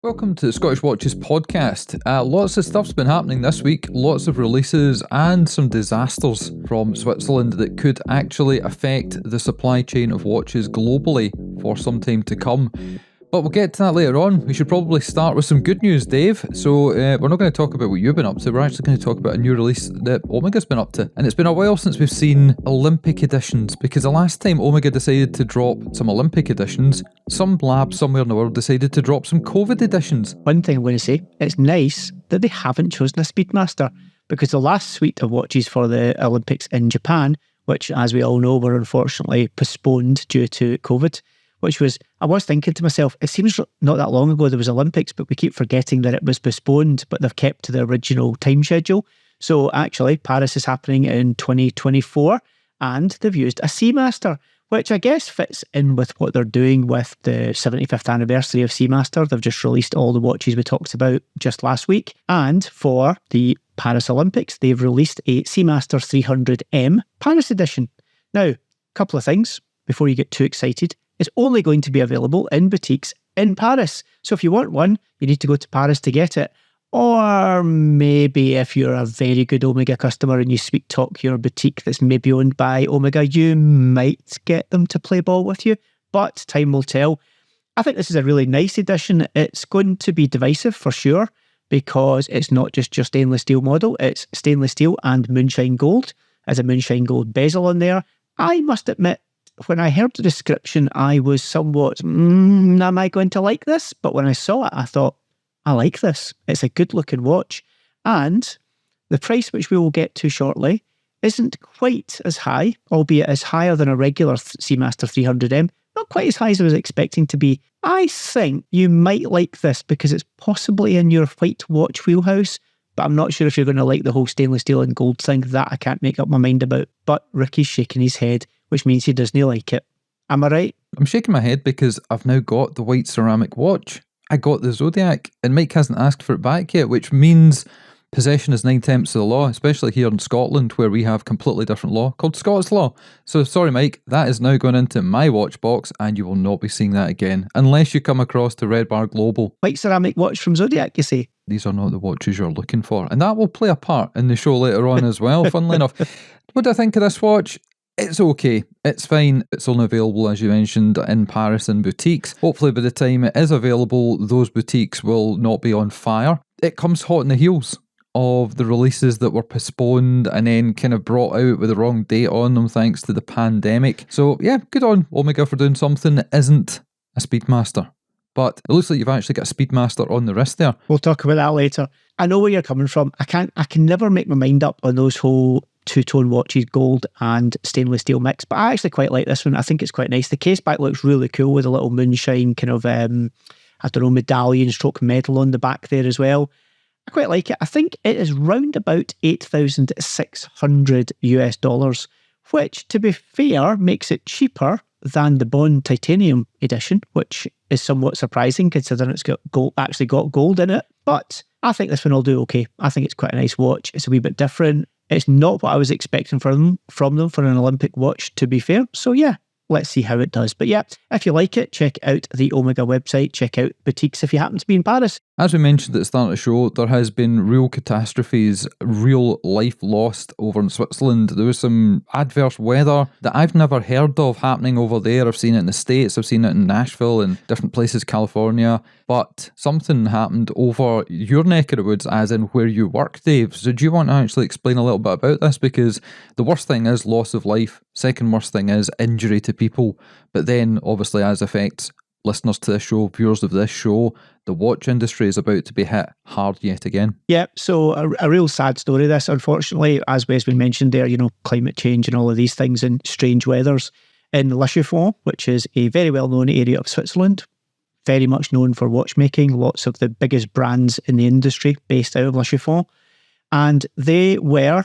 Welcome to the Scottish Watches podcast. Lots of stuff's been happening this week, lots of releases and some disasters from Switzerland that could actually affect the supply chain of watches globally for some time to come. But we'll get to that later on. We should probably start with some good news, Dave. So we're not going to talk about what you've been up to. We're actually going to talk about a new release that Omega's been up to. And it's been a while since we've seen Olympic editions, because the last time Omega decided to drop some Olympic editions, some lab somewhere in the world decided to drop some COVID editions. One thing I'm going to say, it's nice that they haven't chosen a Speedmaster, because the last suite of watches for the Olympics in Japan, which as we all know were unfortunately postponed due to COVID, which was, I was thinking to myself, it seems not that long ago there was Olympics, but we keep forgetting that it was postponed, but they've kept to the original time schedule. So actually, Paris is happening in 2024, and they've used a Seamaster, which I guess fits in with what they're doing with the 75th anniversary of Seamaster. They've just released all the watches we talked about just last week. And for the Paris Olympics, they've released a Seamaster 300M Paris edition. Now, a couple of things before you get too excited. It's only going to be available in boutiques in Paris. So if you want one, you need to go to Paris to get it. Or maybe if you're a very good Omega customer and you sweet talk your boutique that's maybe owned by Omega, you might get them to play ball with you. But time will tell. I think this is a really nice edition. It's going to be divisive for sure, because it's not just your stainless steel model. It's stainless steel and moonshine gold. There's a moonshine gold bezel on there. I must admit, when I heard the description, I was somewhat, am I going to like this? But when I saw it, I thought, I like this. It's a good looking watch. And the price, which we will get to shortly, isn't quite as high, albeit it's higher than a regular Seamaster 300M. Not quite as high as I was expecting to be. I think you might like this because it's possibly in your white watch wheelhouse, but I'm not sure if you're going to like the whole stainless steel and gold thing. That I can't make up my mind about. But Ricky's shaking his head, which means he doesn't like it. Am I right? I'm shaking my head because I've now got the white ceramic watch. I got the Zodiac, and Mike hasn't asked for it back yet, which means possession is 9/10 of the law, especially here in Scotland, where we have completely different law called Scots law. So sorry, Mike, that is now going into my watch box, and you will not be seeing that again, unless you come across to Red Bar Global. White ceramic watch from Zodiac, you say? These are not the watches you're looking for, and that will play a part in the show later on as well, funnily enough. What do I think of this watch? It's okay. It's fine. It's only available, as you mentioned, in Paris and boutiques. Hopefully by the time it is available, those boutiques will not be on fire. It comes hot on the heels of the releases that were postponed and then kind of brought out with the wrong date on them thanks to the pandemic. So yeah, good on Omega for doing something that isn't a Speedmaster. But it looks like you've actually got a Speedmaster on the wrist there. We'll talk about that later. I know where you're coming from. I can never make my mind up on those whole two-tone watches, gold and stainless steel mix, but I actually quite like this one. I think it's quite nice. The case back looks really cool with a little moonshine kind of, medallion stroke medal on the back there as well. I quite like it. I think it is round about $8,600 US, which, to be fair, makes it cheaper than the Bond Titanium edition, which is somewhat surprising considering it's got gold in it. But I think this one will do okay. I think it's quite a nice watch. It's a wee bit different. It's not what I was expecting from them for an Olympic watch, to be fair. So yeah, let's see how it does. But yeah, if you like it, check out the Omega website, check out boutiques if you happen to be in Paris. As we mentioned at the start of the show, there has been real catastrophes, real life lost over in Switzerland. There was some adverse weather that I've never heard of happening over there. I've seen it in the States, I've seen it in Nashville and different places, California. But something happened over your neck of the woods, as in where you work, Dave. So do you want to actually explain a little bit about this? Because the worst thing is loss of life. Second worst thing is injury to people. But then, obviously, as affects listeners to this show, viewers of this show, the watch industry is about to be hit hard yet again. Yeah, so a real sad story this, unfortunately, as has been mentioned there, climate change and all of these things and strange weathers in Le Chiffon, which is a very well-known area of Switzerland, very much known for watchmaking, lots of the biggest brands in the industry based out of Le Chiffon, and they were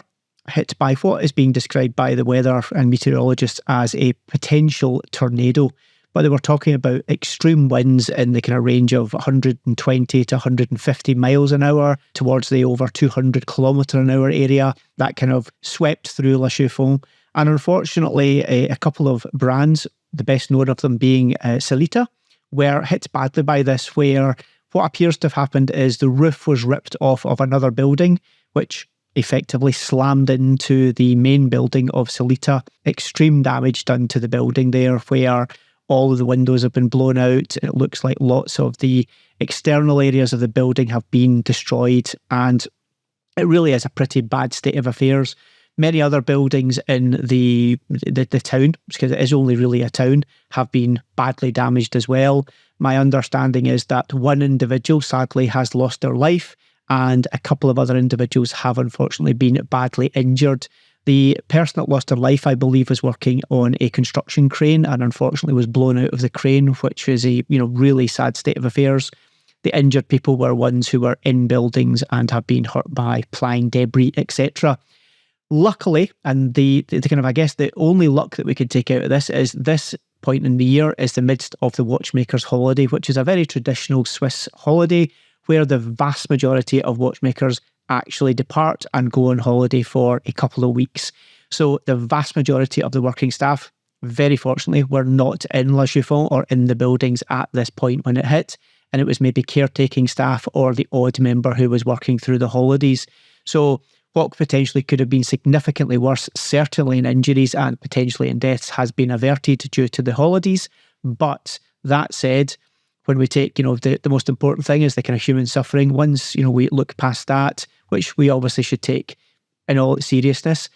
hit by what is being described by the weather and meteorologists as a potential tornado. But they were talking about extreme winds in the kind of range of 120 to 150 miles an hour towards the over 200 kilometre an hour area that kind of swept through Le Chiffon. And unfortunately, a couple of brands, the best known of them being Celita, were hit badly by this, where what appears to have happened is the roof was ripped off of another building, which effectively slammed into the main building of Salita. Extreme damage done to the building there, where all of the windows have been blown out. It looks like lots of the external areas of the building have been destroyed, and it really is a pretty bad state of affairs. Many other buildings in the town, because it is only really a town, have been badly damaged as well. My understanding is that one individual sadly has lost their life, and a couple of other individuals have unfortunately been badly injured. The person that lost their life, I believe, was working on a construction crane and unfortunately was blown out of the crane, which is a really sad state of affairs. The injured people were ones who were in buildings and have been hurt by flying debris, etc. Luckily, and the kind of, I guess, the only luck that we could take out of this is this point in the year is the midst of the watchmaker's holiday, which is a very traditional Swiss holiday where the vast majority of watchmakers actually depart and go on holiday for a couple of weeks. So the vast majority of the working staff, very fortunately, were not in La Chaux-de-Fonds or in the buildings at this point when it hit, and it was maybe caretaking staff or the odd member who was working through the holidays. So what potentially could have been significantly worse, certainly in injuries and potentially in deaths, has been averted due to the holidays. But that said, when we take, the most important thing is the kind of human suffering. Once, we look past that, which we obviously should take in all seriousness,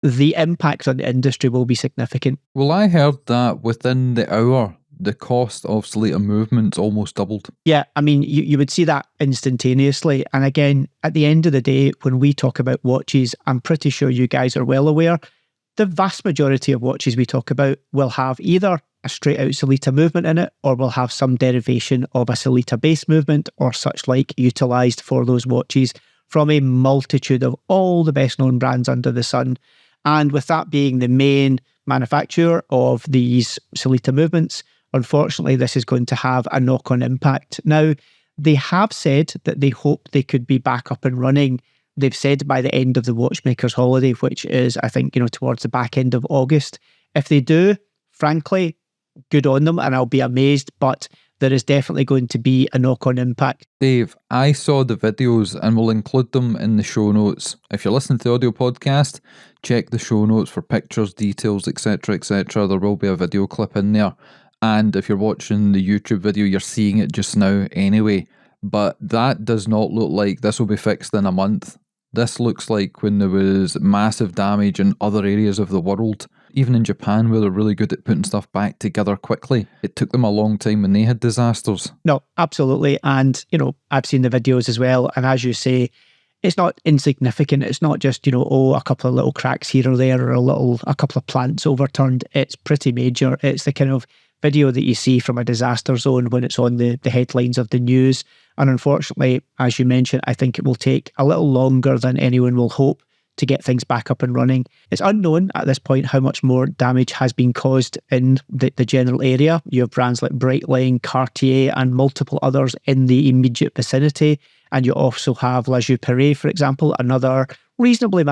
the impact on the industry will be significant. Well, I heard that within the hour, the cost of Salita movements almost doubled. Yeah, I mean, you would see that instantaneously. And again, at the end of the day, when we talk about watches, I'm pretty sure you guys are well aware, the vast majority of watches we talk about will have either a straight out Salita movement in it, or will have some derivation of a Salita base movement or such like utilised for those watches from a multitude of all the best known brands under the sun. And with that being the main manufacturer of these Salita movements, unfortunately, this is going to have a knock-on impact. Now, they have said that they hope they could be back up and running. They've said by the end of the watchmaker's holiday, which is, I think, towards the back end of August. If they do, frankly, good on them, and I'll be amazed, but there is definitely going to be a knock-on impact. Dave, I saw the videos and we'll include them in the show notes. If you're listening to the audio podcast, check the show notes for pictures, details, etc., etc. There will be a video clip in there. And if you're watching the YouTube video, you're seeing it just now anyway. But that does not look like this will be fixed in a month. This looks like when there was massive damage in other areas of the world. Even in Japan, where they're really good at putting stuff back together quickly, it took them a long time when they had disasters. No, absolutely. And, I've seen the videos as well. And as you say, it's not insignificant. It's not just, a couple of little cracks here or there, or a couple of plants overturned. It's pretty major. It's the kind of video that you see from a disaster zone when it's on the headlines of the news. And unfortunately, as you mentioned, I think it will take a little longer than anyone will hope to get things back up and running. It's unknown at this point how much more damage has been caused in the general area. You have brands like Breitling, Cartier, and multiple others in the immediate vicinity. And you also have La Joux-Perret, for example, another reasonably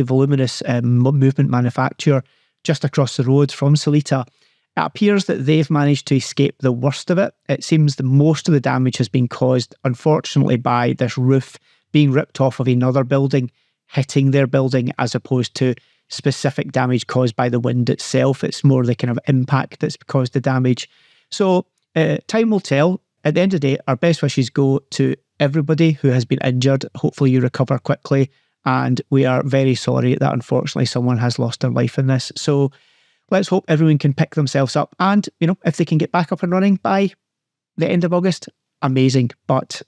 voluminous movement manufacturer just across the road from Salita. It appears that they've managed to escape the worst of it. It seems that most of the damage has been caused, unfortunately, by this roof being ripped off of another building, hitting their building, as opposed to specific damage caused by the wind itself. It's more the kind of impact that's caused the damage. So time will tell. At the end of the day, our best wishes go to everybody who has been injured. Hopefully you recover quickly. And we are very sorry that unfortunately someone has lost their life in this. So let's hope everyone can pick themselves up. And, if they can get back up and running by the end of August, amazing. But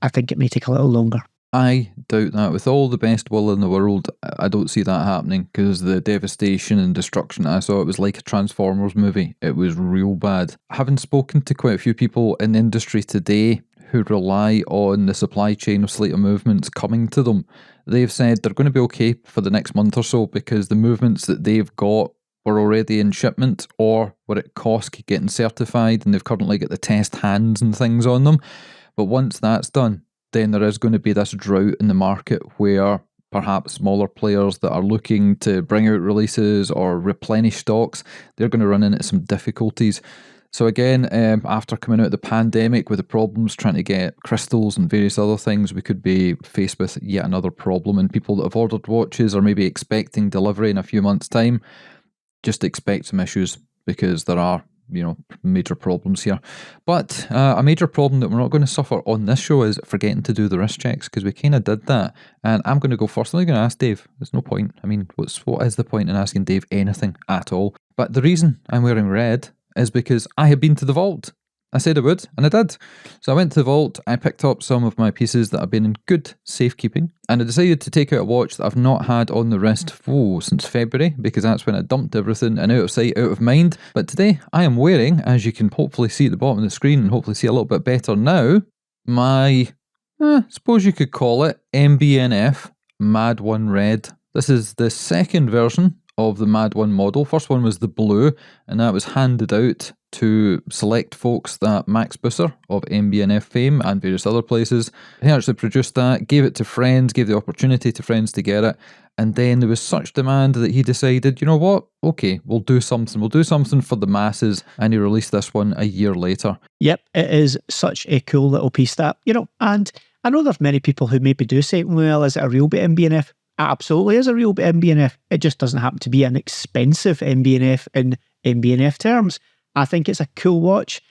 I think it may take a little longer. I doubt that. With all the best will in the world, I don't see that happening, because the devastation and destruction I saw, it was like a Transformers movie. It was real bad. Having spoken to quite a few people in the industry today who rely on the supply chain of Salita movements coming to them, they've said they're going to be okay for the next month or so, because the movements that they've got were already in shipment or were at Kosk getting certified, and they've currently got the test hands and things on them. But once that's done, then there is going to be this drought in the market where perhaps smaller players that are looking to bring out releases or replenish stocks, they're going to run into some difficulties. So again, after coming out of the pandemic with the problems trying to get crystals and various other things, we could be faced with yet another problem. And people that have ordered watches or maybe expecting delivery in a few months' time, just expect some issues because there are, major problems here. But a major problem that we're not going to suffer on this show is forgetting to do the wrist checks, because we kind of did that. And I'm going to go first. I'm not going to ask Dave. There's no point. I mean, what is the point in asking Dave anything at all? But the reason I'm wearing red is because I had been to the vault. I said I would, and I did. So I went to the vault, I picked up some of my pieces that have been in good safekeeping, and I decided to take out a watch that I've not had on the wrist since February, because that's when I dumped everything and out of sight, out of mind. But today I am wearing, as you can hopefully see at the bottom of the screen and hopefully see a little bit better now, my, suppose you could call it MB&F Mad 1 Red. This is the second version of the Mad 1 model. First one was the blue, and that was handed out to select folks that Max Busser of MB&F fame and various other places. He actually produced that, gave it to friends, gave the opportunity to friends to get it, and then there was such demand that he decided, you know what, okay, we'll do something for the masses, and he released this one a year later. Yep, it is such a cool little piece that, and I know there's many people who maybe do say, well, is it a real bit MB&F? Absolutely is a real MB&F. It just doesn't happen to be an expensive MB&F in MB&F terms. I think it's a cool watch.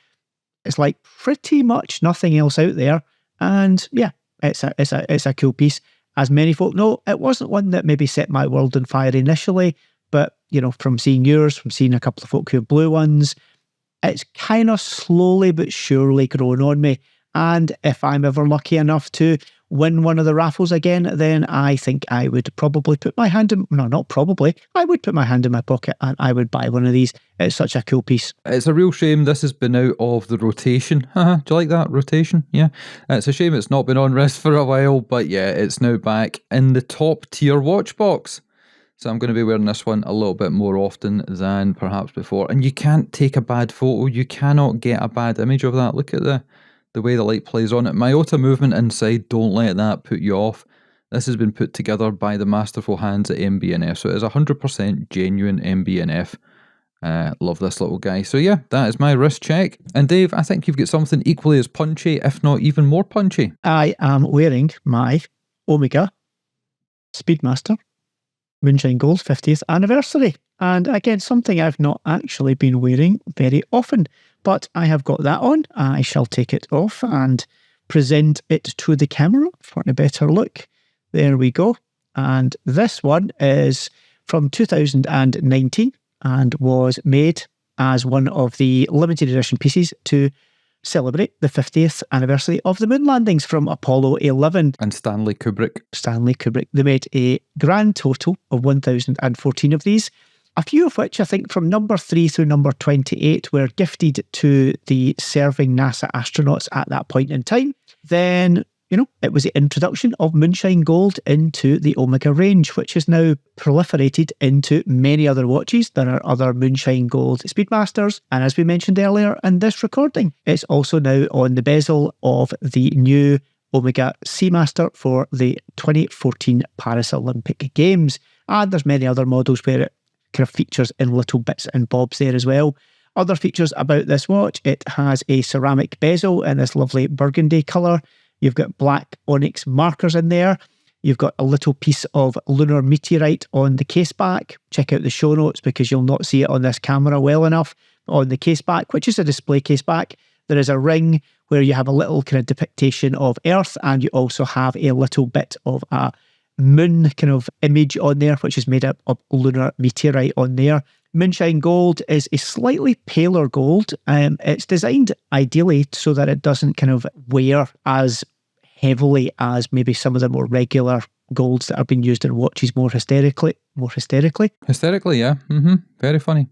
It's like pretty much nothing else out there. And yeah, it's a cool piece. As many folk know, it wasn't one that maybe set my world on fire initially, but from seeing yours, from seeing a couple of folk who have blue ones, it's kind of slowly but surely grown on me. And if I'm ever lucky enough to win one of the raffles again, then I think I would probably put my hand in, no, not probably, I would put my hand in my pocket and I would buy one of these. It's such a cool piece. It's a real shame this has been out of the rotation. Do you like that? Rotation? Yeah. It's a shame it's not been on wrist for a while, but yeah, it's now back in the top tier watch box. So I'm going to be wearing this one a little bit more often than perhaps before. And you can't take a bad photo. You cannot get a bad image of that. Look at the way the light plays on it. Myota movement inside, don't let that put you off. This has been put together by the masterful hands at MB&F, so it is 100% genuine MB&F. Love this little guy. So yeah, that is my wrist check. And Dave, I think you've got something equally as punchy, if not even more punchy. I am wearing my Omega Speedmaster Moonshine Gold 50th anniversary. And again, something I've not actually been wearing very often, but I have got that on. I shall take it off and present it to the camera for a better look. There we go. And this one is from 2019 and was made as one of the limited edition pieces to celebrate the 50th anniversary of the moon landings from Apollo 11. And Stanley Kubrick. They made a grand total of 1,014 of these. A few of which, I think, from number 3 through number 28 were gifted to the serving NASA astronauts at that point in time. Then, it was the introduction of Moonshine Gold into the Omega range, which has now proliferated into many other watches. There are other Moonshine Gold Speedmasters, and as we mentioned earlier in this recording, it's also now on the bezel of the new Omega Seamaster for the 2014 Paris Olympic Games. And there's many other models where it kind of features in little bits and bobs there as well. Other features about this watch, it has a ceramic bezel in this lovely burgundy colour. You've got black onyx markers in there. You've got a little piece of lunar meteorite on the case back. Check out the show notes because you'll not see it on this camera well enough. On the case back, which is a display case back, there is a ring where you have a little kind of depiction of Earth, and you also have a little bit of a moon kind of image on there, which is made up of lunar meteorite on there. Moonshine Gold is a slightly paler gold. It's designed ideally so that it doesn't kind of wear as heavily as maybe some of the more regular golds that are being used in watches more hysterically. Hysterically, yeah. Very funny.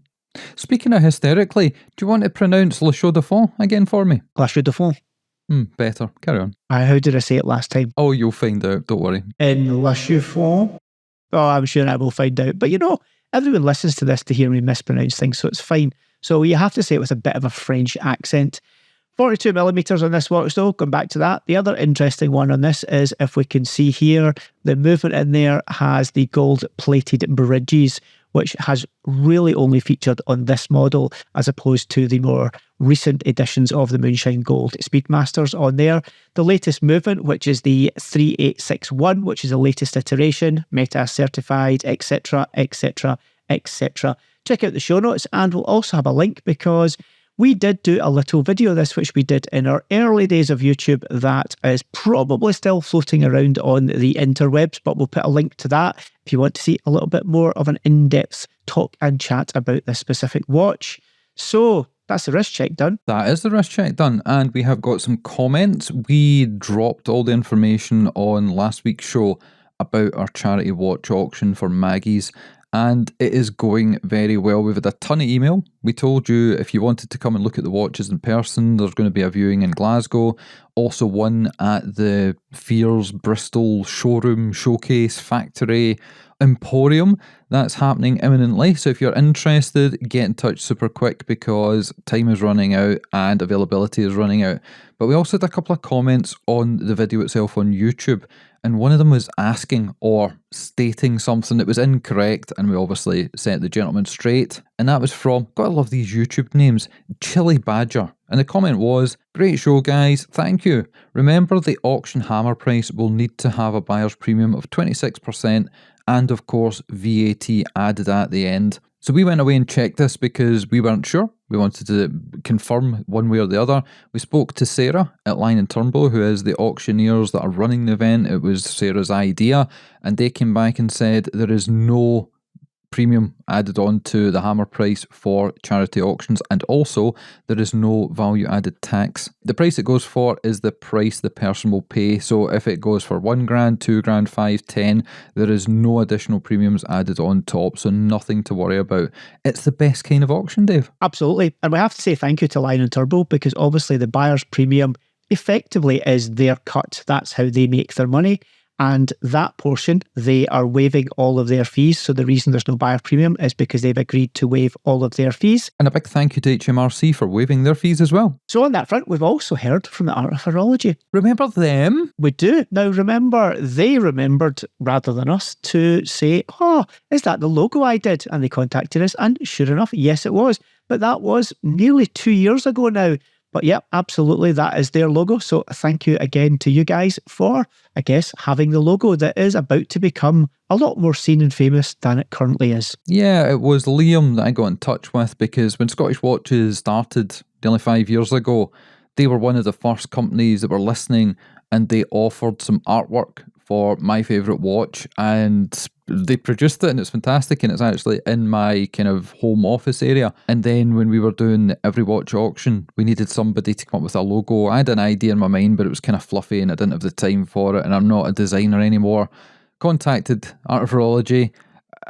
Speaking of hysterically, do you want to pronounce Le Chaux de Fonds again for me? La Chaux de Fonds. Better. Carry on. How did I say it last time? Oh, you'll find out. Don't worry. In La Chaux de Fonds. Oh, I'm sure I will find out. But everyone listens to this to hear me mispronounce things, so it's fine. So you have to say it with a bit of a French accent. 42mm on this watch though, going back to that. The other interesting one on this is, if we can see here, the movement in there has the gold plated bridges which has really only featured on this model as opposed to the more recent editions of the Moonshine Gold Speedmasters on there. The latest movement, which is the 3861, which is the latest iteration, Meta certified, etc., etc., etc. Check out the show notes, and we'll also have a link because we did do a little video of this, which we did in our early days of YouTube, that is probably still floating around on the interwebs, but we'll put a link to that if you want to see a little bit more of an in-depth talk and chat about this specific watch. So that's the wrist check done. That is the wrist check done, and we have got some comments. We dropped all the information on last week's show about our charity watch auction for Maggie's, and it is going very well. We've had a ton of email. We told you if you wanted to come and look at the watches in person, there's going to be a viewing in Glasgow. Also one at the Fears Bristol showroom, showcase, factory, emporium. That's happening imminently. So if you're interested, get in touch super quick because time is running out and availability is running out. But we also had a couple of comments on the video itself on YouTube, and one of them was asking or stating something that was incorrect, and we obviously set the gentleman straight. And that was from, gotta love these YouTube names, Chili Badger. And the comment was, great show guys, thank you. Remember the auction hammer price will need to have a buyer's premium of 26% and of course VAT added at the end. So we went away and checked this because we weren't sure. We wanted to confirm one way or the other. We spoke to Sarah at Line and Turnbow, who is the auctioneers that are running the event. It was Sarah's idea, and they came back and said there is no premium added on to the hammer price for charity auctions, and also there is no value added tax. The price it goes for is the price the person will pay. So if it goes for $1 grand, $2 grand, 5, 10, there is no additional premiums added on top, so nothing to worry about. It's the best kind of auction, Dave. Absolutely. And we have to say thank you to Lion and Turbo, because obviously the buyer's premium effectively is their cut. That's how they make their money. And that portion, they are waiving all of their fees. So the reason there's no buyer premium is because they've agreed to waive all of their fees. And a big thank you to HMRC for waiving their fees as well. So on that front, we've also heard from the Art of Horology. Remember them? We do. Now remember, they remembered, rather than us, to say, oh, is that the logo I did? And they contacted us, and sure enough, yes it was. But that was nearly 2 years ago now. But yeah, absolutely, that is their logo. So thank you again to you guys for, I guess, having the logo that is about to become a lot more seen and famous than it currently is. Yeah, it was Liam that I got in touch with, because when Scottish Watches started nearly 5 years ago, they were one of the first companies that were listening, and they offered some artwork for my favourite watch, and they produced it, and it's fantastic, and it's actually in my kind of home office area. And then when we were doing the Every Watch auction, we needed somebody to come up with a logo. I had an idea in my mind, but it was kind of fluffy and I didn't have the time for it, and I'm not a designer anymore. Contacted Art of Horology,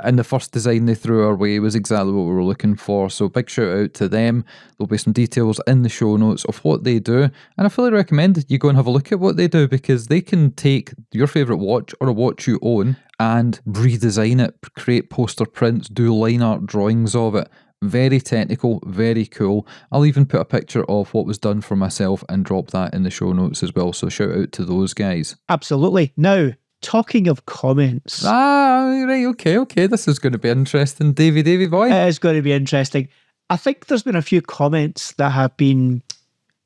and the first design they threw our way was exactly what we were looking for. So big shout out to them. There'll be some details in the show notes of what they do, and I fully recommend you go and have a look at what they do, because they can take your favourite watch or a watch you own and redesign it, create poster prints, do line art drawings of it. Very technical, very cool. I'll even put a picture of what was done for myself and drop that in the show notes as well, so shout out to those guys. Absolutely. Now, talking of comments. Right, okay. This is going to be interesting, Davey boy. It is going to be interesting. I think there's been a few comments that have been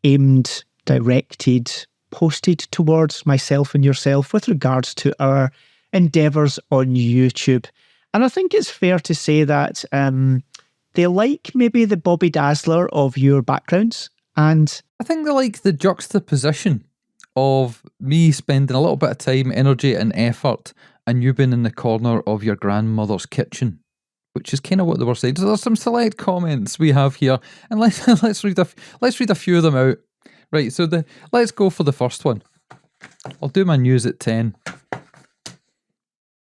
aimed, directed, posted towards myself and yourself with regards to our endeavours on YouTube. And I think it's fair to say that they like maybe the Bobby Dazzler of your backgrounds. And I think they like the juxtaposition of me spending a little bit of time, energy and effort, and you being in the corner of your grandmother's kitchen, which is kind of what they were saying. So there's some select comments we have here, and let's read a few of them out. Right, so let's go for the first one. I'll do my news at 10.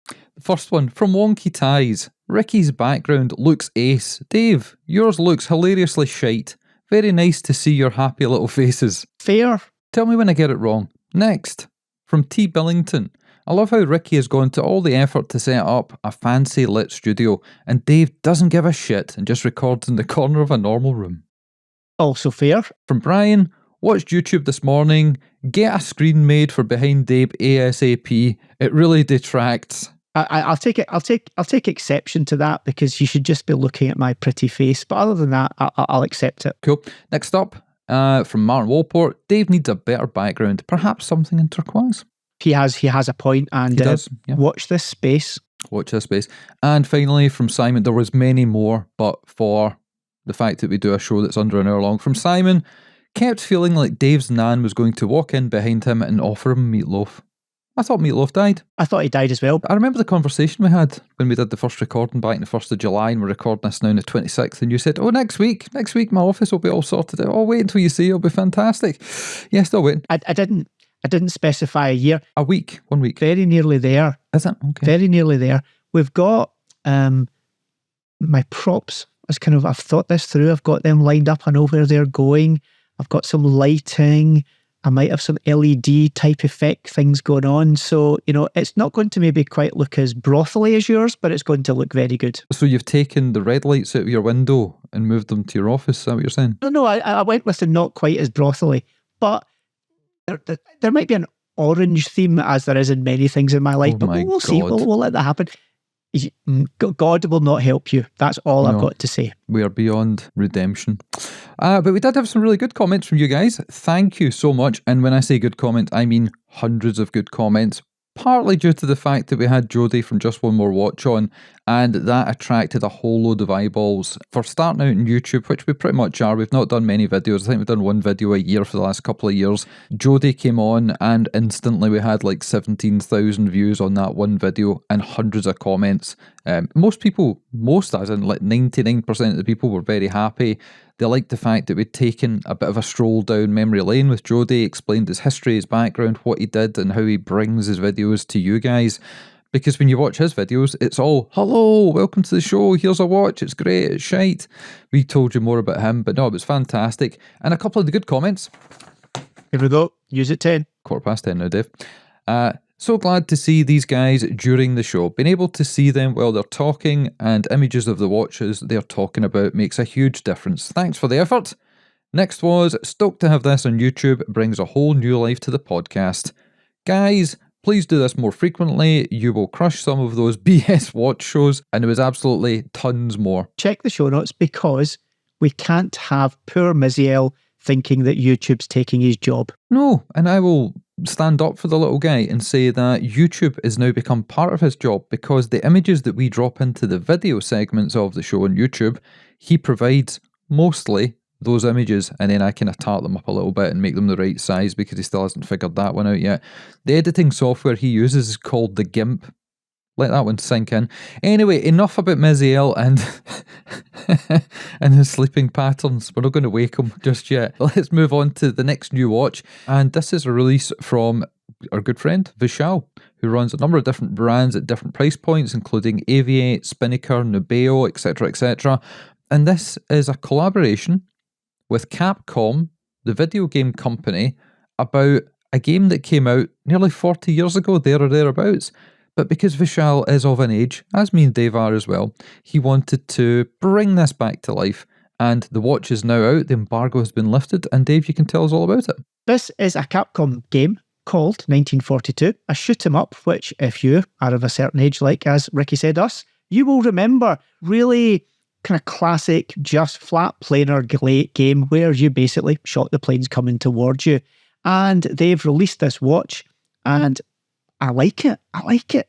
The first one, from Wonky Ties. Ricky's background looks ace. Dave, yours looks hilariously shite. Very nice to see your happy little faces. Fair. Tell me when I get it wrong. Next, from T. Billington. I love how Ricky has gone to all the effort to set up a fancy lit studio, and Dave doesn't give a shit and just records in the corner of a normal room. Also fair. From Brian, watched YouTube this morning. Get a screen made for Behind Dave ASAP. It really detracts. I'll take it. I'll take exception to that because you should just be looking at my pretty face. But other than that, I'll accept it. Cool. Next up, from Martin Walport, Dave needs a better background, perhaps something in turquoise. He has a point, and He does, yeah. Watch this space. Watch this space. And finally, from Simon, there was many more, but for the fact that we do a show that's under an hour long, from Simon, kept feeling like Dave's nan was going to walk in behind him and offer him meatloaf. I thought Meatloaf died. I thought he died as well. I remember the conversation we had when we did the first recording back on the 1st of July, and we're recording this now on the 26th, and you said, oh, next week my office will be all sorted out. Oh, wait until you see, it'll be fantastic. Yeah, still waiting. I didn't specify a year. A week, 1 week. Very nearly there. Is it? Okay. Very nearly there. We've got my props. I've thought this through. I've got them lined up. I know where they're going. I've got some lighting. I might have some LED type effect things going on. So, it's not going to maybe quite look as brothely as yours, but it's going to look very good. So you've taken the red lights out of your window and moved them to your office, is that what you're saying? No, I went with the not quite as brothely, but there might be an orange theme as there is in many things in my life, but we'll see. We'll let that happen. God will not help you. That's all I've got to say. We are beyond redemption. But we did have some really good comments from you guys. Thank you so much. And when I say good comments, I mean hundreds of good comments. Partly due to the fact that we had Jodie from Just One More Watch on, and that attracted a whole load of eyeballs. For starting out on YouTube, which we pretty much are, we've not done many videos. I think we've done one video a year for the last couple of years. Jodie came on, and instantly we had like 17,000 views on that one video and hundreds of comments. Most as in like 99% of the people were very happy. They liked the fact that we'd taken a bit of a stroll down memory lane with Jodie, explained his history, his background, what he did, and how he brings his videos to you guys. Because when you watch his videos, it's all, hello, welcome to the show, here's a watch, it's great, it's shite. We told you more about him, but no, it was fantastic. And a couple of the good comments. Here we go, use it 10. 10:15 now, Dave. So glad to see these guys during the show. Being able to see them while they're talking and images of the watches they're talking about makes a huge difference. Thanks for the effort. Next was, stoked to have this on YouTube, brings a whole new life to the podcast. Guys, please do this more frequently. You will crush some of those BS watch shows, and there was absolutely tons more. Check the show notes because we can't have poor Miziel thinking that YouTube's taking his job. No, and I will stand up for the little guy and say that YouTube has now become part of his job, because the images that we drop into the video segments of the show on YouTube, he provides mostly those images, and then I kind of tart them up a little bit and make them the right size because he still hasn't figured that one out yet. The editing software he uses is called the GIMP. Let that one sink in. Anyway, enough about Miziel and his sleeping patterns. We're not going to wake him just yet. Let's move on to the next new watch. And this is a release from our good friend, Vishal, who runs a number of different brands at different price points, including Aviate, Spinnaker, Nubeo, etc., etc. And this is a collaboration with Capcom, the video game company, about a game that came out nearly 40 years ago, there or thereabouts. But because Vishal is of an age, as me and Dave are as well, he wanted to bring this back to life. And the watch is now out, the embargo has been lifted, and Dave, you can tell us all about it. This is a Capcom game called 1942, a shoot 'em up, which if you are of a certain age, like as Ricky said us, you will remember. Really kind of classic, just flat planar game where you basically shot the planes coming towards you. And they've released this watch, and I like it.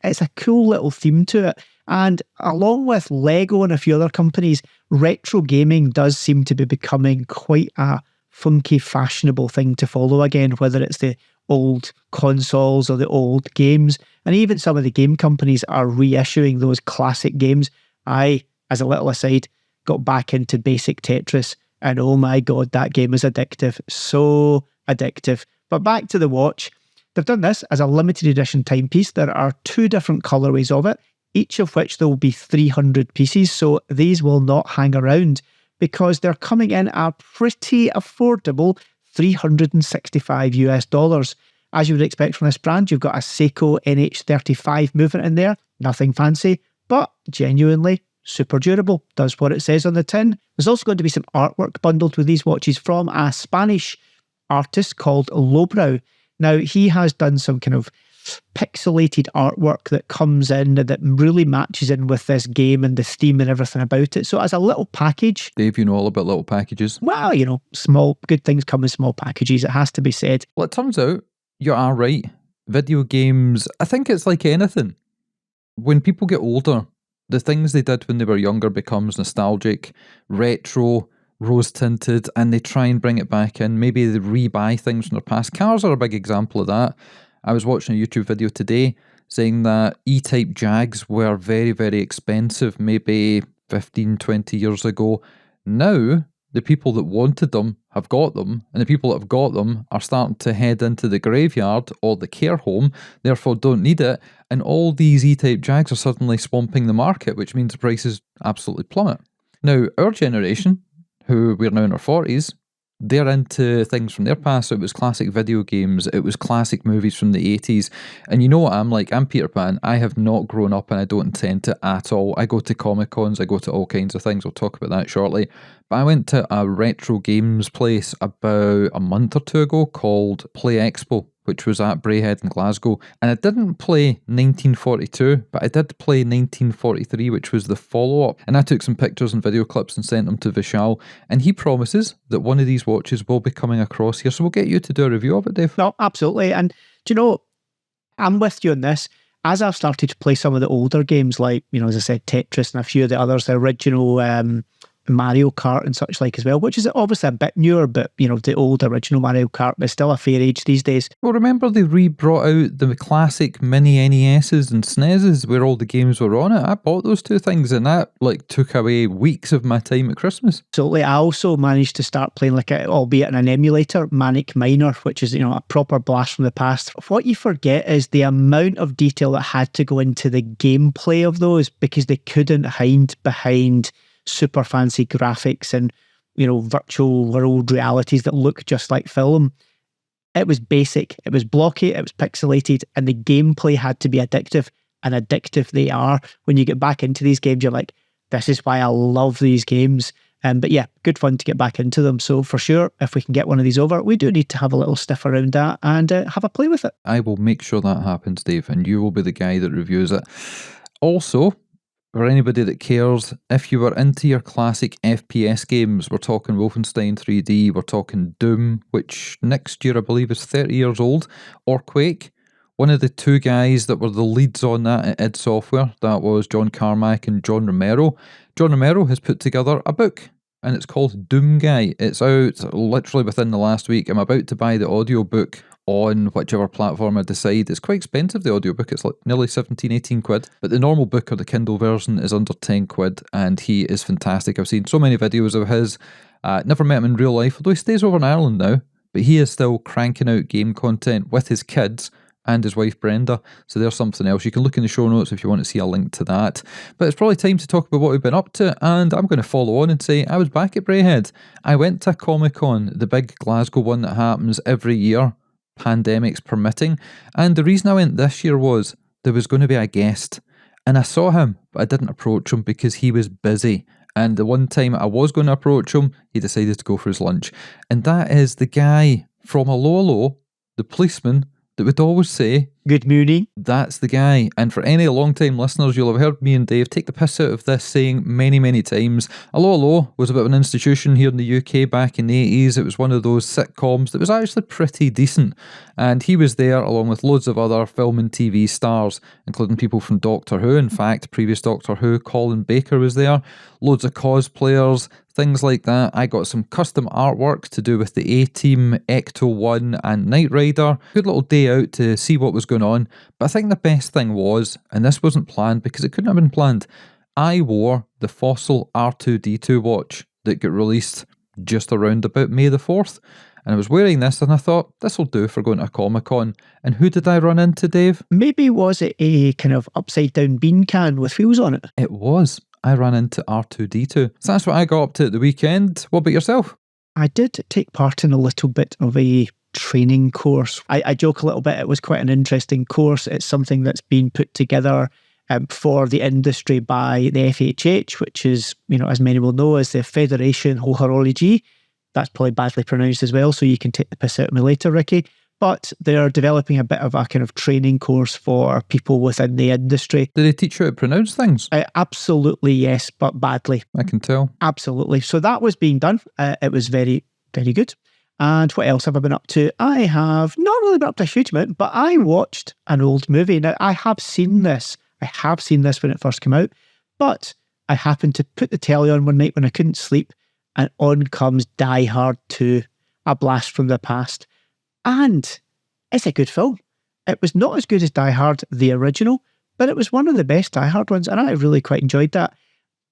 It's a cool little theme to it. And along with Lego and a few other companies, retro gaming does seem to be becoming quite a funky, fashionable thing to follow again, whether it's the old consoles or the old games. And even some of the game companies are reissuing those classic games. I, as a little aside, got back into basic Tetris, and oh my God, that game is addictive. So addictive. But back to the watch. They've done this as a limited edition timepiece. There are 2 different colorways of it, each of which there will be 300 pieces. So these will not hang around because they're coming in at a pretty affordable $365 US. As you would expect from this brand, you've got a Seiko NH35 movement in there. Nothing fancy, but genuinely super durable. Does what it says on the tin. There's also going to be some artwork bundled with these watches from a Spanish artist called Lowbrow. Now, he has done some kind of pixelated artwork that comes in and that really matches in with this game and the theme and everything about it. So as a little package... Dave, you know all about little packages. Well, you know, small, good things come in small packages. It has to be said. Well, it turns out you are right. Video games, I think it's like anything. When people get older, the things they did when they were younger becomes nostalgic, retro, rose-tinted, and they try and bring it back in. Maybe they rebuy things from their past. Cars are a big example of that. I was watching a YouTube video today saying that E-Type Jags were very, very expensive maybe 15, 20 years ago. Now, the people that wanted them have got them, and the people that have got them are starting to head into the graveyard or the care home, therefore don't need it, and all these E-Type Jags are suddenly swamping the market, which means the prices absolutely plummet. Now, our generation, who we're now in our 40s, they're into things from their past. So it was classic video games, it was classic movies from the 80s. And you know what I'm like? I'm Peter Pan. I have not grown up and I don't intend to at all. I go to Comic Cons, I go to all kinds of things. We'll talk about that shortly. But I went to a retro games place about a month or two ago called Play Expo, which was at Braehead in Glasgow. And I didn't play 1942, but I did play 1943, which was the follow-up. And I took some pictures and video clips and sent them to Vishal. And he promises that one of these watches will be coming across here. So we'll get you to do a review of it, Dave. No, absolutely. And do you know, I'm with you on this. As I've started to play some of the older games, like, you know, as I said, Tetris and a few of the others, the original Mario Kart and such like as well, which is obviously a bit newer, but, you know, the old original Mario Kart is still a fair age these days. Well, remember they re-brought out the classic mini NESs and SNESs where all the games were on it? I bought those two things and that like took away weeks of my time at Christmas. Absolutely. I also managed to start playing, like, albeit in an emulator, Manic Miner, which is, you know, a proper blast from the past. What you forget is the amount of detail that had to go into the gameplay of those, because they couldn't hide behind super fancy graphics and, you know, virtual world realities that look just like film. It was basic, it was blocky, it was pixelated, and the gameplay had to be addictive, and addictive they are. When you get back into these games, you're like, this is why I love these games. But yeah, good fun to get back into them. So for sure, if we can get one of these over, we do need to have a little sniff around that and have a play with it. I will make sure that happens, Dave, and you will be the guy that reviews it. Also, for anybody that cares, if you were into your classic FPS games, we're talking Wolfenstein 3D, we're talking Doom, which next year I believe is 30 years old, or Quake. One of the two guys that were the leads on that at id Software, that was John Carmack and John Romero. John Romero has put together a book, and it's called Doom Guy. It's out literally within the last week. I'm about to buy the audiobook on whichever platform I decide. It's quite expensive, the audiobook. It's like nearly 17, 18 quid. But the normal book or the Kindle version is under 10 quid, and he is fantastic. I've seen so many videos of his. Never met him in real life, although he stays over in Ireland now. But he is still cranking out game content with his kids and his wife Brenda. So there's something else. You can look in the show notes if you want to see a link to that. But it's probably time to talk about what we've been up to, and I'm going to follow on and say I was back at Braehead. I went to Comic Con, the big Glasgow one that happens every year, pandemics permitting, and the reason I went this year was there was going to be a guest, and I saw him, but I didn't approach him because he was busy. And the one time I was going to approach him, he decided to go for his lunch. And that is the guy from Hello Hello, the policeman that would always say, "Good morning." That's the guy. And for any long-time listeners, you'll have heard me and Dave take the piss out of this saying many, many times. Hello Hello was a bit of an institution here in the UK back in the 80s. It was one of those sitcoms that was actually pretty decent. And he was there along with loads of other film and TV stars, including people from Doctor Who. In fact, previous Doctor Who, Colin Baker was there. Loads of cosplayers, things like that. I got some custom artwork to do with the A-Team, Ecto-1 and Knight Rider. Good little day out to see what was going on. But I think the best thing was, and this wasn't planned because it couldn't have been planned, I wore the Fossil R2-D2 watch that got released just around about May the 4th. And I was wearing this and I thought, this will do for going to a Comic-Con. And who did I run into, Dave? Maybe was it a kind of upside down bean can with wheels on it? It was. I ran into R2-D2. So that's what I got up to at the weekend. What about yourself? I did take part in a little bit of a training course. I joke a little bit, it was quite an interesting course. It's something that's been put together for the industry by the FHH, which is, you know, as many will know, is the Fédération Horologie. That's probably badly pronounced as well, so you can take the piss out of me later, Ricky. but they're developing a bit of a kind of training course for people within the industry. Do they teach you how to pronounce things? Absolutely, yes, but badly. I can tell. Absolutely. So that was being done. It was very, very good. And what else have I been up to? I have not really been up to a huge amount, but I watched an old movie. Now, I have seen this when it first came out, but I happened to put the telly on one night when I couldn't sleep, and on comes Die Hard 2, A Blast from the Past. And it's a good film. It was not as good as Die Hard, the original, but it was one of the best Die Hard ones, and I really quite enjoyed that.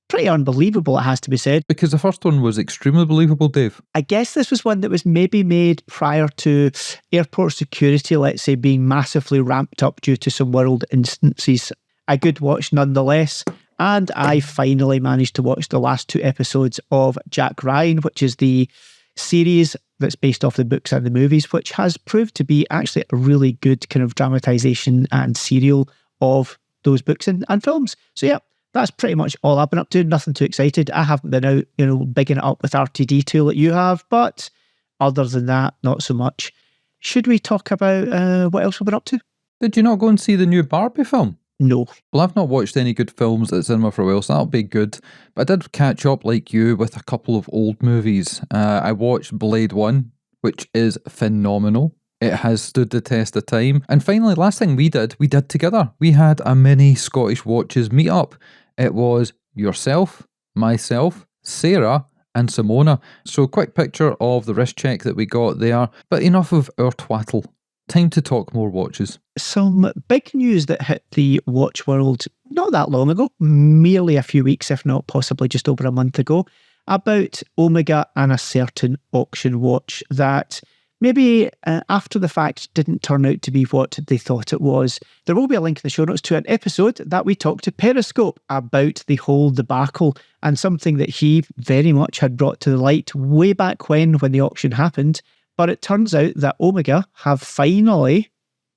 Pretty unbelievable, it has to be said. Because the first one was extremely believable, Dave. I guess this was one that was maybe made prior to airport security, let's say, being massively ramped up due to some world instances. A good watch nonetheless. And I finally managed to watch the last 2 episodes of Jack Ryan, which is the series that's based off the books and the movies, which has proved to be actually a really good kind of dramatization and serial of those books and films. So yeah, that's pretty much all I've been up to. Nothing too excited. I haven't been out, bigging it up with RTD2 like you have, but other than that, not so much. Should we talk about what else we've been up to? Did you not go and see the new Barbie film? No. Well, I've not watched any good films at the cinema for a while, so that'll be good. But I did catch up, like you, with a couple of old movies. I watched Blade 1, which is phenomenal. It has stood the test of time. And finally, last thing we did together. We had a mini Scottish Watches meetup. It was yourself, myself, Sarah, and Simona. So quick picture of the wrist check that we got there. But enough of our twaddle. Time to talk more watches. Some big news that hit the watch world not that long ago, merely a few weeks, if not possibly just over a month ago, about Omega and a certain auction watch that maybe after the fact didn't turn out to be what they thought it was. There will be a link in the show notes to an episode that we talked to Periscope about the whole debacle and something that he very much had brought to the light way back when the auction happened. But it turns out that Omega have finally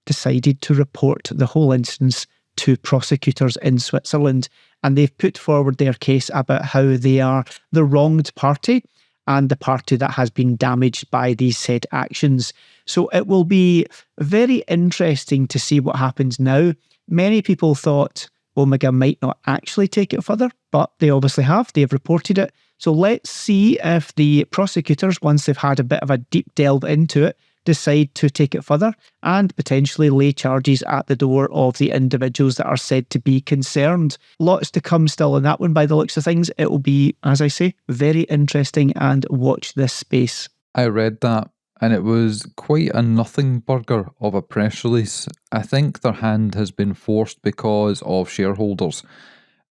decided to report the whole instance to prosecutors in Switzerland, and they've put forward their case about how they are the wronged party and the party that has been damaged by these said actions. So it will be very interesting to see what happens now. Many people thought Omega might not actually take it further, but they obviously have. They have reported it. So let's see if the prosecutors, once they've had a bit of a deep delve into it, decide to take it further and potentially lay charges at the door of the individuals that are said to be concerned. Lots to come still on that one by the looks of things. It will be, as I say, very interesting, and watch this space. I read that and it was quite a nothing burger of a press release. I think their hand has been forced because of shareholders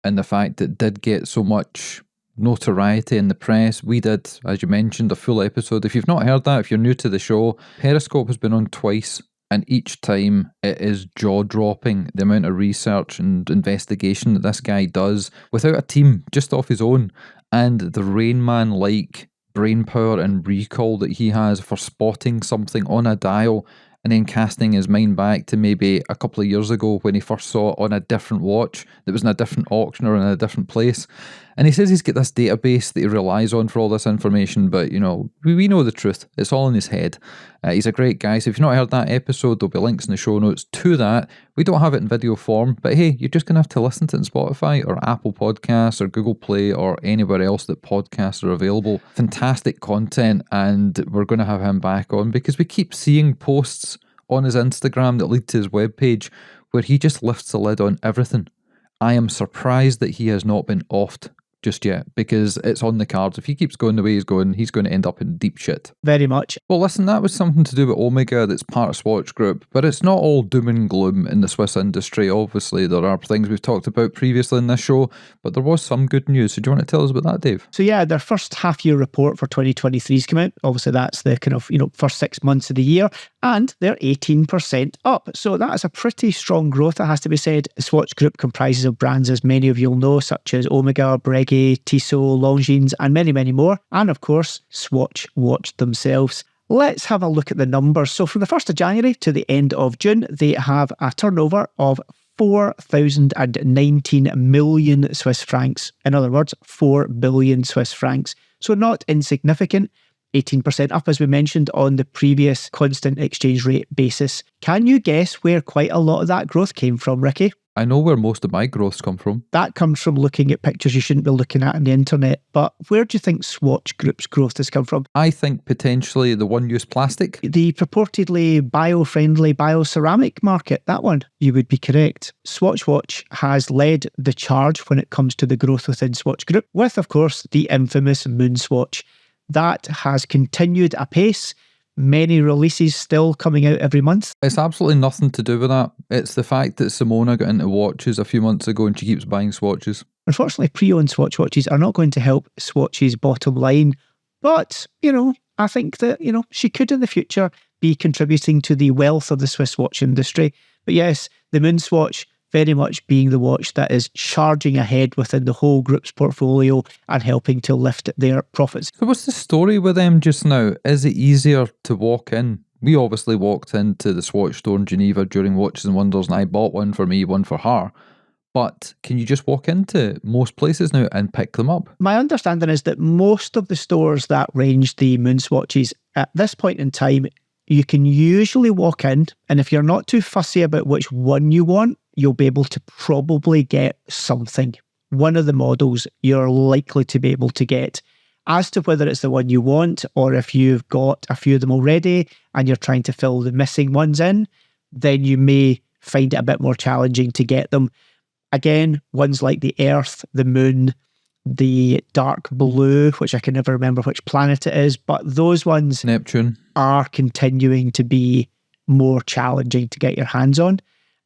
and the fact that it did get so much notoriety in the press. We did, as you mentioned, a full episode. If you've not heard that, if you're new to the show, Periscope has been on twice, and each time it is jaw-dropping, the amount of research and investigation that this guy does without a team, just off his own, and the Rain Man-like brainpower and recall that he has for spotting something on a dial and then casting his mind back to maybe a couple of years ago when he first saw it on a different watch that was in a different auction or in a different place. And he says he's got this database that he relies on for all this information, but, we know the truth. It's all in his head. He's a great guy. So if you've not heard that episode, there'll be links in the show notes to that. We don't have it in video form, but hey, you're just going to have to listen to it in Spotify or Apple Podcasts or Google Play or anywhere else that podcasts are available. Fantastic content, and we're going to have him back on because we keep seeing posts on his Instagram that lead to his webpage where he just lifts the lid on everything. I am surprised that he has not been offed just yet, because it's on the cards. If he keeps going the way he's going to end up in deep shit. Very much. Well, listen, that was something to do with Omega that's part of Swatch Group, but it's not all doom and gloom in the Swiss industry. Obviously, there are things we've talked about previously in this show, but there was some good news. So do you want to tell us about that, Dave? So yeah, their first half-year report for 2023's come out. Obviously, that's the kind of, first 6 months of the year, and they're 18% up. So that is a pretty strong growth, it has to be said. The Swatch Group comprises of brands, as many of you'll know, such as Omega, Breguet, Tissot, Longines, and many, many more. And of course, Swatch Watch themselves. Let's have a look at the numbers. So from the 1st of January to the end of June, they have a turnover of 4,019 million Swiss francs. In other words, 4 billion Swiss francs. So not insignificant. 18% up, as we mentioned, on the previous constant exchange rate basis. Can you guess where quite a lot of that growth came from, Ricky? I know where most of my growths come from. That comes from looking at pictures you shouldn't be looking at on the internet. But where do you think Swatch Group's growth has come from? I think potentially the one-use plastic. The purportedly bio-friendly bioceramic market, that one, you would be correct. Swatch Watch has led the charge when it comes to the growth within Swatch Group, with, of course, the infamous Moon Swatch. That has continued apace. Many releases still coming out every month. It's absolutely nothing to do with that. It's the fact that Simona got into watches a few months ago and she keeps buying swatches. Unfortunately, pre-owned Swatch watches are not going to help Swatch's bottom line. But, I think that, she could in the future be contributing to the wealth of the Swiss watch industry. But yes, the Moon Swatch very much being the watch that is charging ahead within the whole group's portfolio and helping to lift their profits. So what's the story with them just now? Is it easier to walk in? We obviously walked into the Swatch store in Geneva during Watches and Wonders and I bought one for me, one for her. But can you just walk into most places now and pick them up? My understanding is that most of the stores that range the Moon Swatches at this point in time, you can usually walk in, and if you're not too fussy about which one you want, you'll be able to probably get something. One of the models you're likely to be able to get. As to whether it's the one you want, or if you've got a few of them already and you're trying to fill the missing ones in, then you may find it a bit more challenging to get them. Again, ones like the Earth, the Moon, the dark blue, which I can never remember which planet it is, but those ones Neptune are continuing to be more challenging to get your hands on.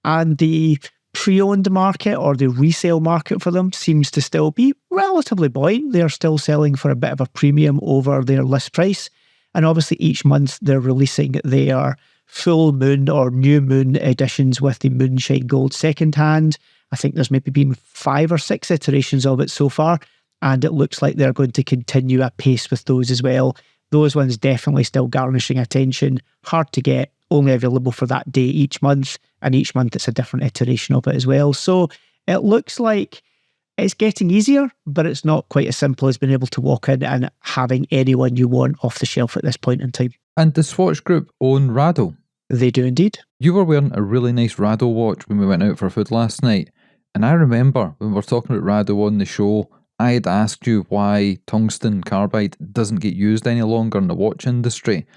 And the pre-owned market or the resale market for them seems to still be relatively buoyant. They're still selling for a bit of a premium over their list price. And obviously each month they're releasing their full moon or new moon editions with the Moonshine Gold secondhand. I think there's maybe been 5 or 6 iterations of it so far, and it looks like they're going to continue at pace with those as well. Those ones definitely still garnishing attention, hard to get, only available for that day each month, and each month it's a different iteration of it as well. So it looks like it's getting easier, but it's not quite as simple as being able to walk in and having anyone you want off the shelf at this point in time. And the Swatch Group own Rado. They do indeed. You were wearing a really nice Rado watch when we went out for food last night. And I remember when we were talking about Rado on the show, I had asked you why tungsten carbide doesn't get used any longer in the watch industry.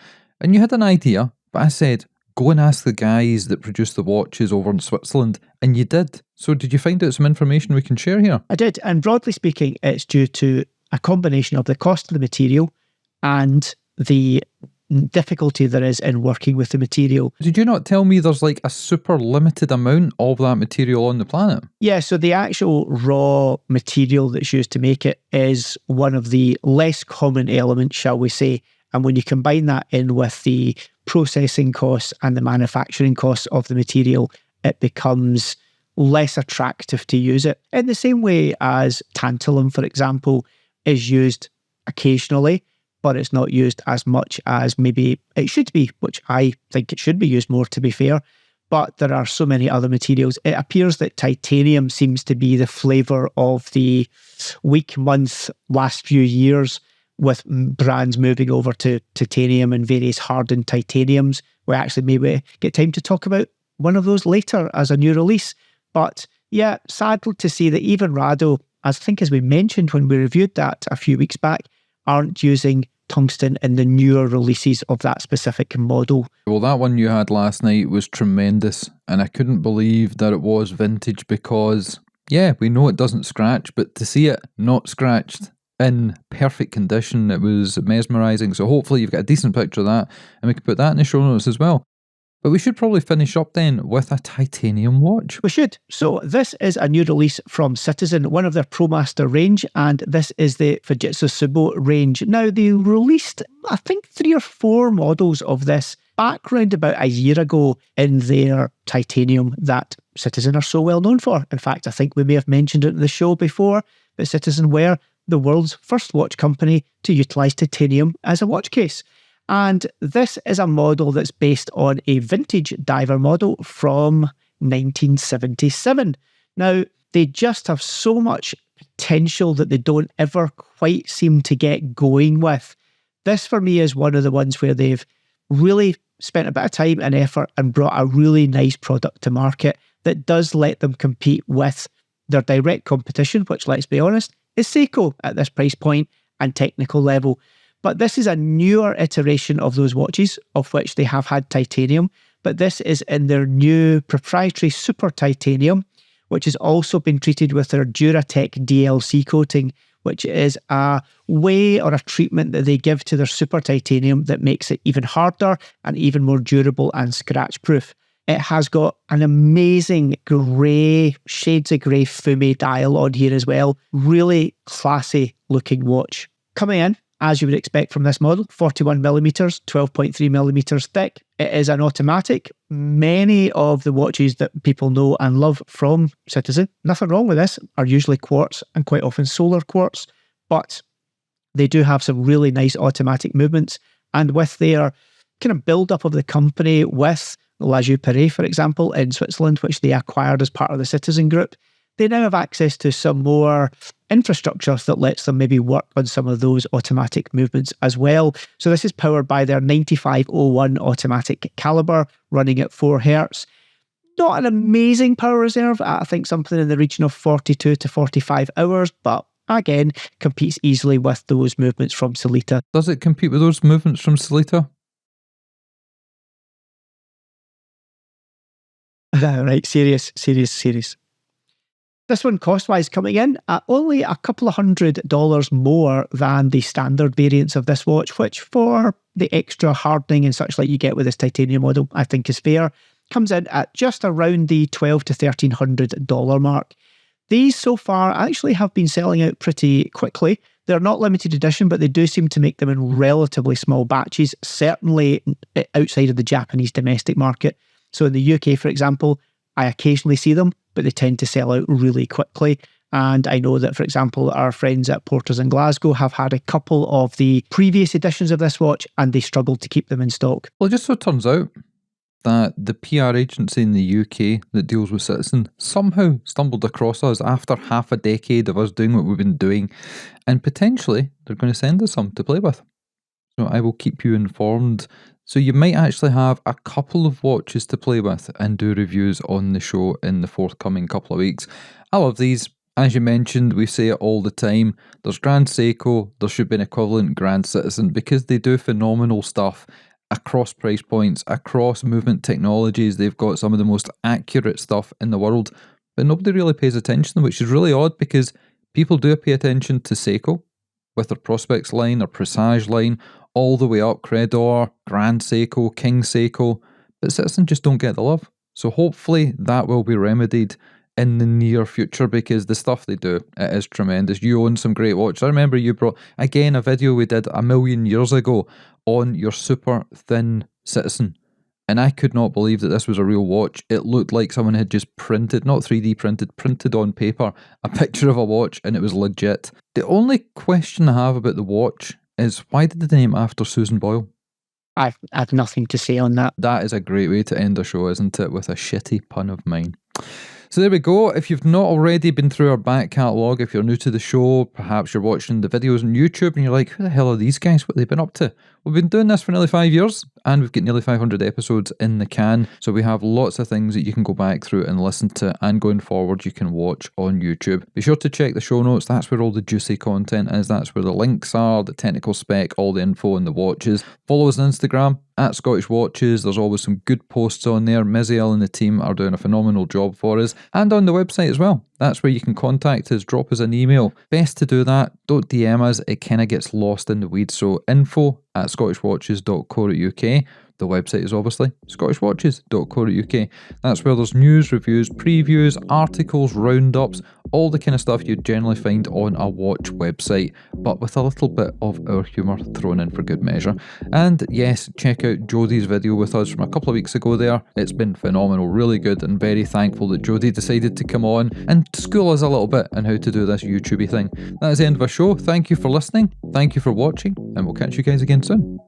And you had an idea, but I said, go and ask the guys that produce the watches over in Switzerland. And you did. So did you find out some information we can share here? I did. And broadly speaking, it's due to a combination of the cost of the material and the difficulty there is in working with the material. Did you not tell me there's like a super limited amount of that material on the planet? Yeah, so the actual raw material that's used to make it is one of the less common elements, shall we say. And when you combine that in with the processing costs and the manufacturing costs of the material, it becomes less attractive to use it. In the same way as tantalum, for example, is used occasionally, but it's not used as much as maybe it should be, which I think it should be used more, to be fair. But there are so many other materials. It appears that titanium seems to be the flavour of the week, month, last few years, with brands moving over to titanium and various hardened titaniums. We actually maybe get time to talk about one of those later as a new release. But yeah, sad to see that even Rado, I think as we mentioned when we reviewed that a few weeks back, aren't using tungsten in the newer releases of that specific model. Well, that one you had last night was tremendous, and I couldn't believe that it was vintage because, yeah, we know it doesn't scratch, but to see it not scratched in perfect condition, it was mesmerising. So hopefully you've got a decent picture of that, and we can put that in the show notes as well. But we should probably finish up then with a titanium watch. We should. So this is a new release from Citizen, one of their Promaster range, and this is the Fujitsu Subo range. Now, they released, I think, 3 or 4 models of this back round about a year ago in their titanium that Citizen are so well known for. In fact, I think we may have mentioned it in the show before, but Citizen were the world's first watch company to utilise titanium as a watch case. And this is a model that's based on a vintage diver model from 1977. Now, they just have so much potential that they don't ever quite seem to get going with. This for me is one of the ones where they've really spent a bit of time and effort and brought a really nice product to market that does let them compete with their direct competition, which, let's be honest, is Seiko at this price point and technical level. But this is a newer iteration of those watches, of which they have had titanium, but this is in their new proprietary super titanium, which has also been treated with their Duratec DLC coating, which is a way or a treatment that they give to their super titanium that makes it even harder and even more durable and scratch proof. It has got an amazing grey, shades of grey fume dial on here as well. Really classy looking watch. Coming in, as you would expect from this model, 41mm, 12.3mm thick. It is an automatic. Many of the watches that people know and love from Citizen, nothing wrong with this, are usually quartz and quite often solar quartz, but they do have some really nice automatic movements. And with their kind of build-up of the company with La Joux-Perret, for example, in Switzerland, which they acquired as part of the Citizen Group, they now have access to some more infrastructure that lets them maybe work on some of those automatic movements as well. So this is powered by their 9501 automatic caliber running at 4 Hz. Not an amazing power reserve, I think something in the region of 42 to 45 hours, but again, competes easily with those movements from Sellita. Does it compete with those movements from Sellita? Right, serious. This one cost-wise coming in at only a couple of $100 more than the standard variants of this watch, which for the extra hardening and such like you get with this titanium model, I think is fair. Comes in at just around the $1,200 to $1,300 mark. These so far actually have been selling out pretty quickly. They're not limited edition, but they do seem to make them in relatively small batches, certainly outside of the Japanese domestic market. So in the UK, for example, I occasionally see them, but they tend to sell out really quickly. And I know that, for example, our friends at Porters in Glasgow have had a couple of the previous editions of this watch and they struggled to keep them in stock. Well, it just so turns out that the PR agency in the UK that deals with Citizen somehow stumbled across us after half a decade of us doing what we've been doing, and potentially they're going to send us some to play with. So I will keep you informed. So you might actually have a couple of watches to play with and do reviews on the show in the forthcoming couple of weeks. I love these. As you mentioned, we say it all the time. There's Grand Seiko, there should be an equivalent Grand Citizen because they do phenomenal stuff across price points, across movement technologies. They've got some of the most accurate stuff in the world, but nobody really pays attention, which is really odd because people do pay attention to Seiko with their Prospects line, their Presage line, all the way up, Credor, Grand Seiko, King Seiko, but Citizen just don't get the love. So hopefully that will be remedied in the near future because the stuff they do, it is tremendous. You own some great watches. I remember you brought, again, a video we did a million years ago on your super thin Citizen. And I could not believe that this was a real watch. It looked like someone had just printed, not 3D printed on paper, a picture of a watch, and it was legit. The only question I have about the watch is why did they name it after Susan Boyle? I have nothing to say on that. That is a great way to end a show, isn't it? With a shitty pun of mine. So there we go. If you've not already been through our back catalogue, if you're new to the show, perhaps you're watching the videos on YouTube and you're like, who the hell are these guys? What have they been up to? We've been doing this for nearly 5 years and we've got nearly 500 episodes in the can. So we have lots of things that you can go back through and listen to, and going forward you can watch on YouTube. Be sure to check the show notes. That's where all the juicy content is. That's where the links are, the technical spec, all the info and the watches. Follow us on Instagram at Scottish Watches. There's always some good posts on there. Miziel and the team are doing a phenomenal job for us, and on the website as well. That's where you can contact us, drop us an email. Best to do that. Don't DM us. It kind of gets lost in the weeds. So info@scottishwatches.co.uk. The website is obviously scottishwatches.co.uk. That's where there's news, reviews, previews, articles, roundups, all the kind of stuff you'd generally find on a watch website, but with a little bit of our humour thrown in for good measure. And yes, check out Jodie's video with us from a couple of weeks ago there. It's been phenomenal, really good, and very thankful that Jodie decided to come on and school us a little bit on how to do this YouTubey thing. That is the end of our show. Thank you for listening, thank you for watching, and we'll catch you guys again soon.